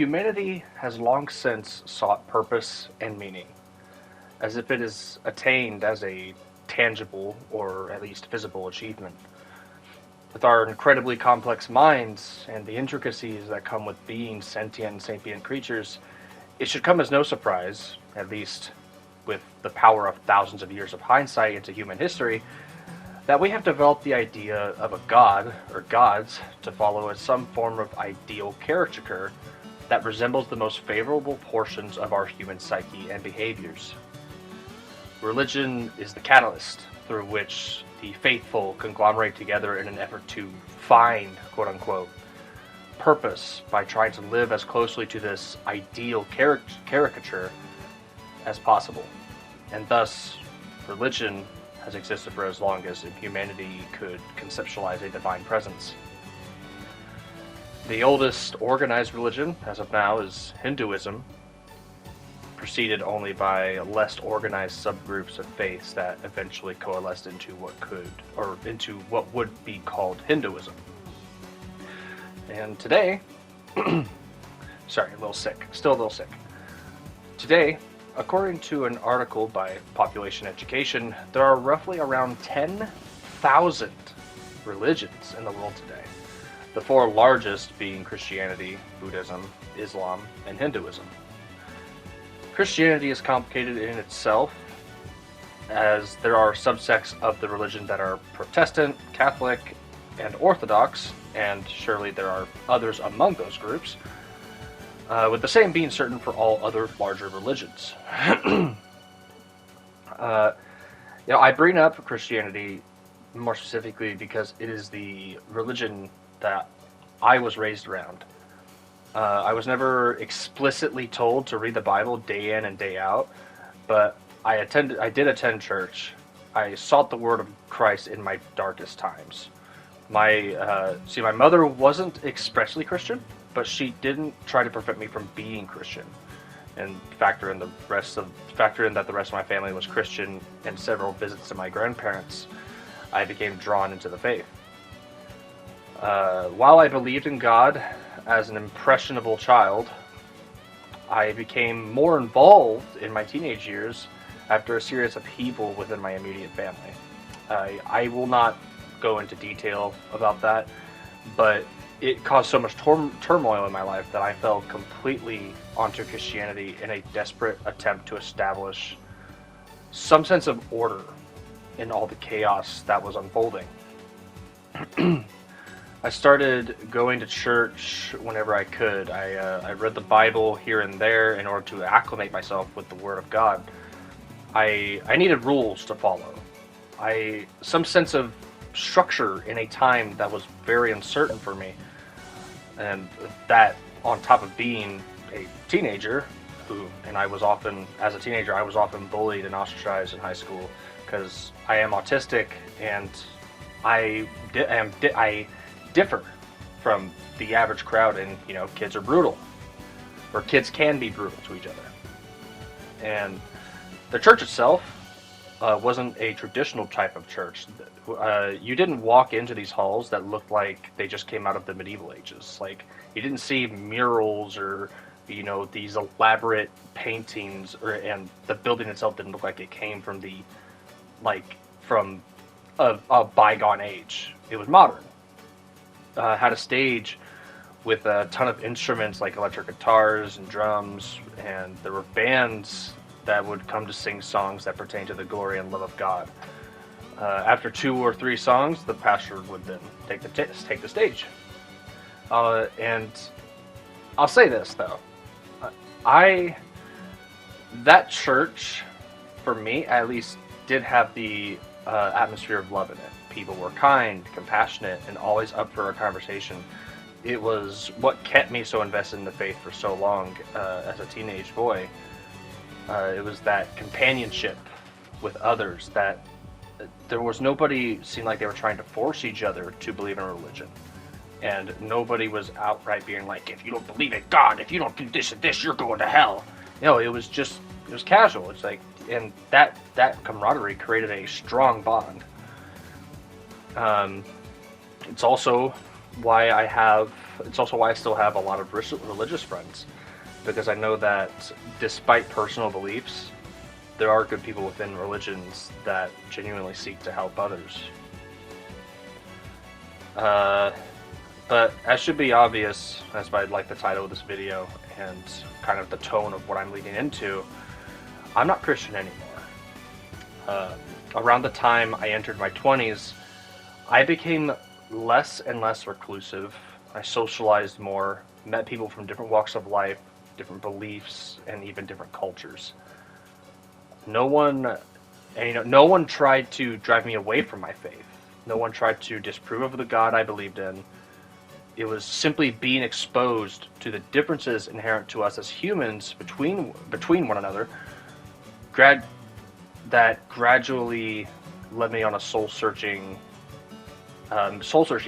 Humanity has long since sought purpose and meaning, as if it is attained as a tangible or at least visible achievement. With our incredibly complex minds and the intricacies that come with being sentient and sapient creatures, it should come as no surprise, at least with the power of thousands of years of hindsight into human history, that we have developed the idea of a god or gods to follow as some form of ideal caricature that resembles the most favorable portions of our human psyche and behaviors. Religion is the catalyst through which the faithful conglomerate together in an effort to find, quote unquote, purpose by trying to live as closely to this ideal caricature as possible. And thus, religion has existed for as long as humanity could conceptualize a divine presence. The oldest organized religion, as of now, is Hinduism, preceded only by less organized subgroups of faiths that eventually coalesced into what would be called Hinduism. And today, sorry, a little sick, still a little sick. Today, according to an article by Population Education, there are roughly around 10,000 religions in the world today. The four largest being Christianity, Buddhism, Islam, and Hinduism. Christianity is complicated in itself, as there are subsects of the religion that are Protestant, Catholic, and Orthodox, and surely there are others among those groups, with the same being certain for all other larger religions. I bring up Christianity more specifically because it is the religion that I was raised around. I was never explicitly told to read the Bible day in and day out, but I did attend church. I sought the word of Christ in my darkest times. My mother wasn't expressly Christian, but she didn't try to prevent me from being Christian, and factor in that the rest of my family was Christian, and several visits to my grandparents, I became drawn into the faith. While I believed in God as an impressionable child, I became more involved in my teenage years after a serious upheaval within my immediate family. I will not go into detail about that, but it caused so much turmoil in my life that I fell completely onto Christianity in a desperate attempt to establish some sense of order in all the chaos that was unfolding. I started going to church whenever I could. I read the Bible here and there in order to acclimate myself with the Word of God. I needed rules to follow. Some sense of structure in a time that was very uncertain for me. And that, on top of being a teenager, as a teenager, I was often bullied and ostracized in high school because I am autistic and I differ from the average crowd, and kids are brutal, or kids can be brutal to each other. And the church itself wasn't a traditional type of church. You didn't walk into these halls that looked like they just came out of the medieval ages. Like, you didn't see murals or these elaborate paintings, and the building itself didn't look like it came from a bygone age. It was modern. Had a stage with a ton of instruments like electric guitars and drums, and there were bands that would come to sing songs that pertain to the glory and love of God. After 2 or 3 songs, the pastor would then take the stage. And I'll say this though, that church, for me at least, did have the atmosphere of love in it. People were kind, compassionate, and always up for a conversation. It was what kept me so invested in the faith for so long as a teenage boy. It was that companionship with others, that there was nobody seemed like they were trying to force each other to believe in a religion. And nobody was outright being like, if you don't believe in God, if you don't do this and this, you're going to hell. It was casual. It's like, and that camaraderie created a strong bond. It's also it's also why I still have a lot of religious friends, because I know that despite personal beliefs, there are good people within religions that genuinely seek to help others. But as should be obvious, as by like the title of this video and kind of the tone of what I'm leading into, I'm not Christian anymore. Around the time I entered my 20s, I became less and less reclusive. I socialized more, met people from different walks of life, different beliefs, and even different cultures. No one tried to drive me away from my faith. No one tried to disprove of the God I believed in. It was simply being exposed to the differences inherent to us as humans between one another that gradually led me on a soul-searching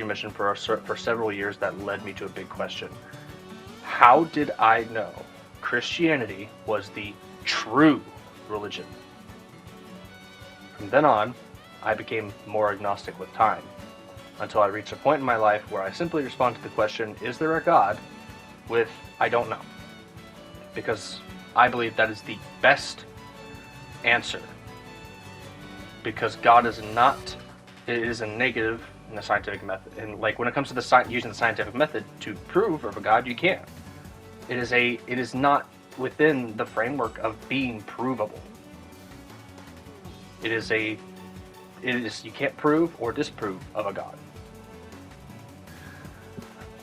mission for several years that led me to a big question. How did I know Christianity was the true religion? From then on, I became more agnostic with time, until I reached a point in my life where I simply respond to the question, is there a God? With, I don't know. Because I believe that is the best answer. Because God is not, it is a negative in the scientific method. And like when it comes to using the scientific method to prove of a God, you can't. It is not within the framework of being provable. You can't prove or disprove of a God.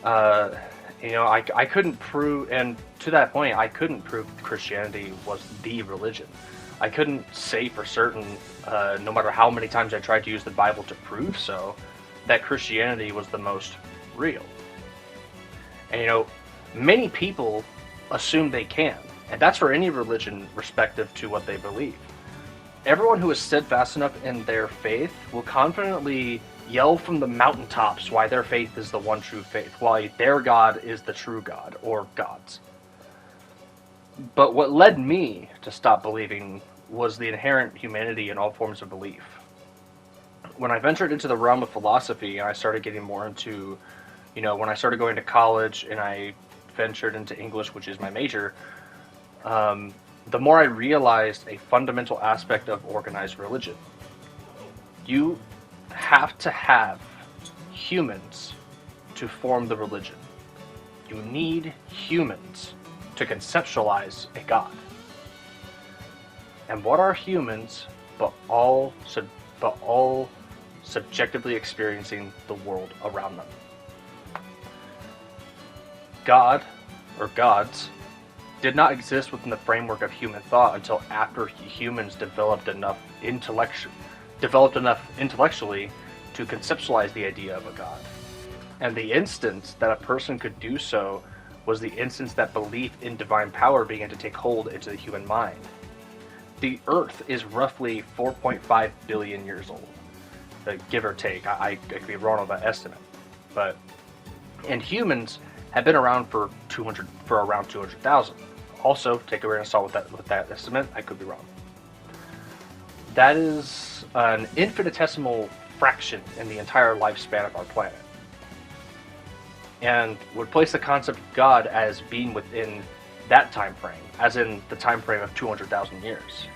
I couldn't prove, and to that point, I couldn't prove Christianity was the religion. I couldn't say for certain, no matter how many times I tried to use the Bible to prove so, that Christianity was the most real. And many people assume they can, and that's for any religion respective to what they believe. Everyone who is steadfast enough in their faith will confidently yell from the mountaintops why their faith is the one true faith, why their God is the true God, or gods. But what led me to stop believing was the inherent humanity in all forms of belief. When I ventured into the realm of philosophy and I started getting more into, when I started going to college and I ventured into English, which is my major, the more I realized a fundamental aspect of organized religion. You have to have humans to form the religion. You need humans to conceptualize a God. And what are humans but all subjectively experiencing the world around them? God, or gods, did not exist within the framework of human thought until after humans developed enough intellectually to conceptualize the idea of a god. And the instance that a person could do so was the instance that belief in divine power began to take hold into the human mind. The Earth is roughly 4.5 billion years old, give or take. I could be wrong on that estimate, and humans have been around for around 200,000. Also, take a grain of salt with that estimate. I could be wrong. That is an infinitesimal fraction in the entire lifespan of our planet, and would place the concept of God as being within that time frame, as in the time frame of 200,000 years.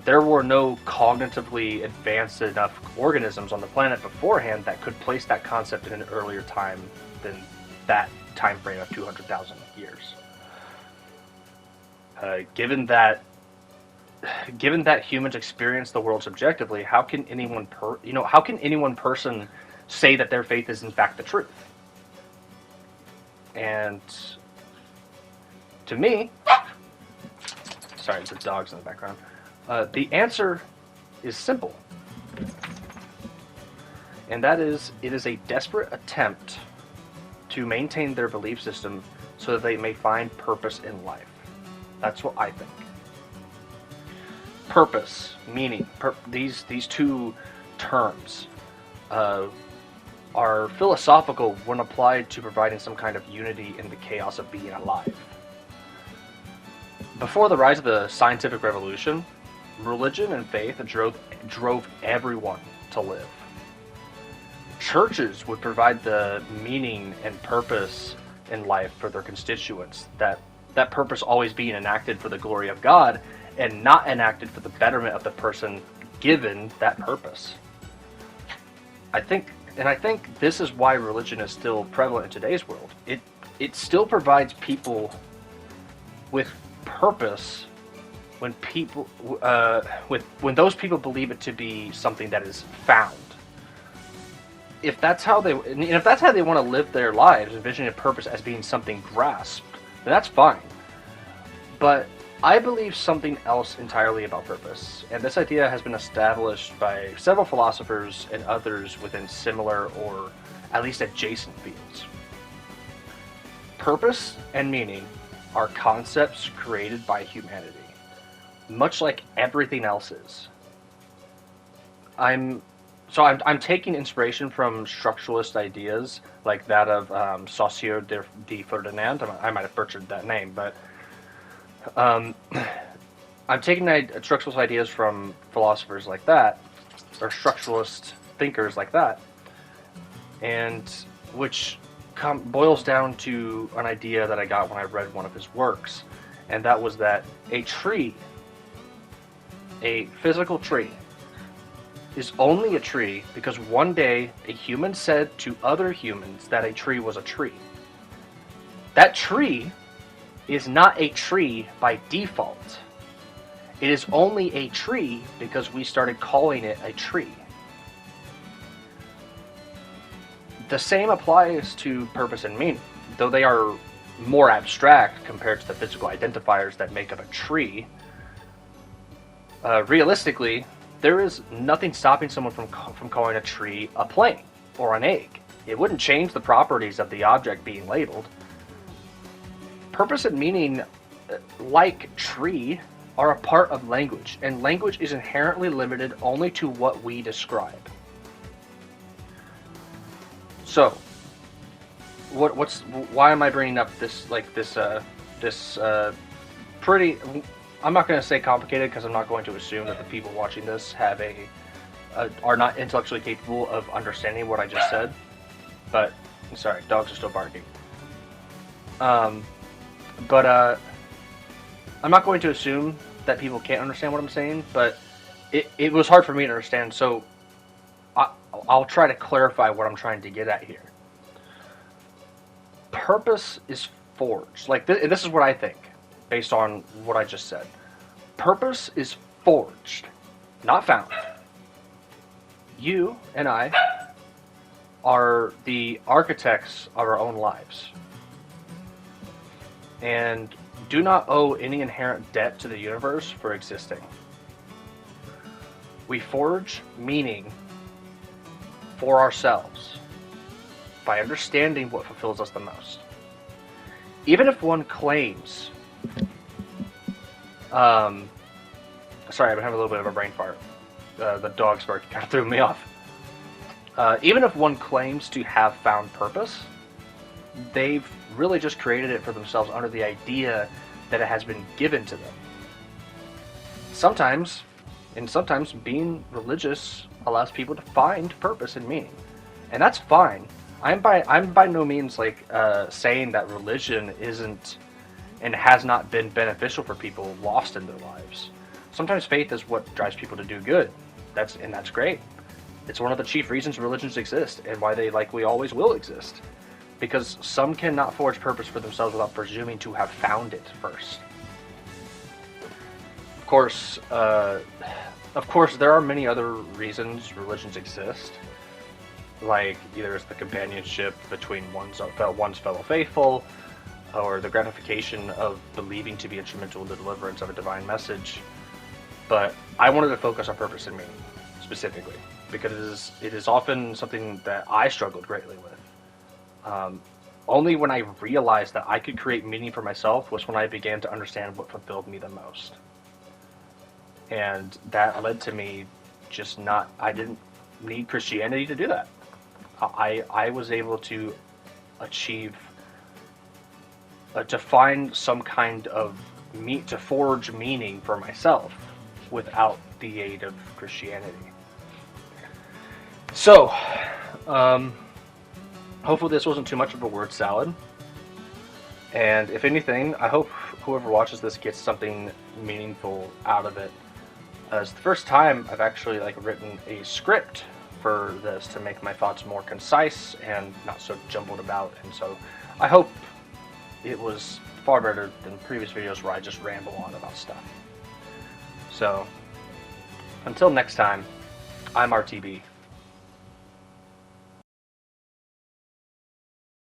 There were no cognitively advanced enough organisms on the planet beforehand that could place that concept in an earlier time than that time frame of 200,000 years. Given that humans experience the world subjectively, how can any one person say that their faith is in fact the truth? And to me, sorry, the dog's in the background. The answer is simple, and that is, it is a desperate attempt to maintain their belief system so that they may find purpose in life. That's what I think. Purpose, meaning, these two terms are philosophical when applied to providing some kind of unity in the chaos of being alive. Before the rise of the scientific revolution, religion and faith drove everyone to live. churches would provide the meaning and purpose in life for their constituents, that purpose always being enacted for the glory of God and not enacted for the betterment of the person given that purpose. I think this is why religion is still prevalent in today's world. It still provides people with purpose when those people believe it to be something that is found. If that's how they want to live their lives, envisioning a purpose as being something grasped, then that's fine. But I believe something else entirely about purpose, and this idea has been established by several philosophers and others within similar or at least adjacent fields. Purpose and meaning are concepts created by humanity, much like everything else is. I'm taking inspiration from structuralist ideas like that of Saussure de Ferdinand. I might have butchered that name, but I'm taking structuralist ideas from philosophers like that, or structuralist thinkers like that, and which boils down to an idea that I got when I read one of his works, and that was that a tree, a physical tree, is only a tree because one day a human said to other humans that a tree was a tree. That tree is not a tree by default. It is only a tree because we started calling it a tree. The same applies to purpose and meaning, though they are more abstract compared to the physical identifiers that make up a tree. Realistically, there is nothing stopping someone from calling a tree a plane or an egg. It wouldn't change the properties of the object being labeled. Purpose and meaning, like tree, are a part of language, and language is inherently limited only to what we describe. So, why am I bringing up this pretty? I'm not going to say complicated because I'm not going to assume that the people watching this have are not intellectually capable of understanding what I just said. But sorry, dogs are still barking. But I'm not going to assume that people can't understand what I'm saying. But it was hard for me to understand, so I'll try to clarify what I'm trying to get at here. Purpose is forged. Like this is what I think, based on what I just said. Purpose is forged, not found. You and I are the architects of our own lives, and do not owe any inherent debt to the universe for existing. We forge meaning for ourselves by understanding what fulfills us the most. Even if one claims, sorry, I'm having a little bit of a brain fart. The dog's bark kind of threw me off. Even if one claims to have found purpose, they've really just created it for themselves under the idea that it has been given to them. Sometimes being religious allows people to find purpose and meaning, and that's fine. I'm by no means saying that religion isn't and has not been beneficial for people lost in their lives. Sometimes faith is what drives people to do good. That's great. It's one of the chief reasons religions exist and why they likely always will exist. Because some cannot forge purpose for themselves without presuming to have found it first. Of course, there are many other reasons religions exist. Like either it's the companionship between one's fellow faithful, or the gratification of believing to be instrumental in the deliverance of a divine message. But I wanted to focus on purpose and meaning specifically, because it is often something that I struggled greatly with. Only when I realized that I could create meaning for myself was when I began to understand what fulfilled me the most. And that led to me I didn't need Christianity to do that. I was able to achieve, to find some kind of to forge meaning for myself without the aid of Christianity. So, Um, hopefully this wasn't too much of a word salad. And if anything, I hope whoever watches this gets something meaningful out of it. It's the first time I've actually written a script for this to make my thoughts more concise and not so jumbled about. And so I hope it was far better than previous videos where I just ramble on about stuff. So until next time, I'm RTB.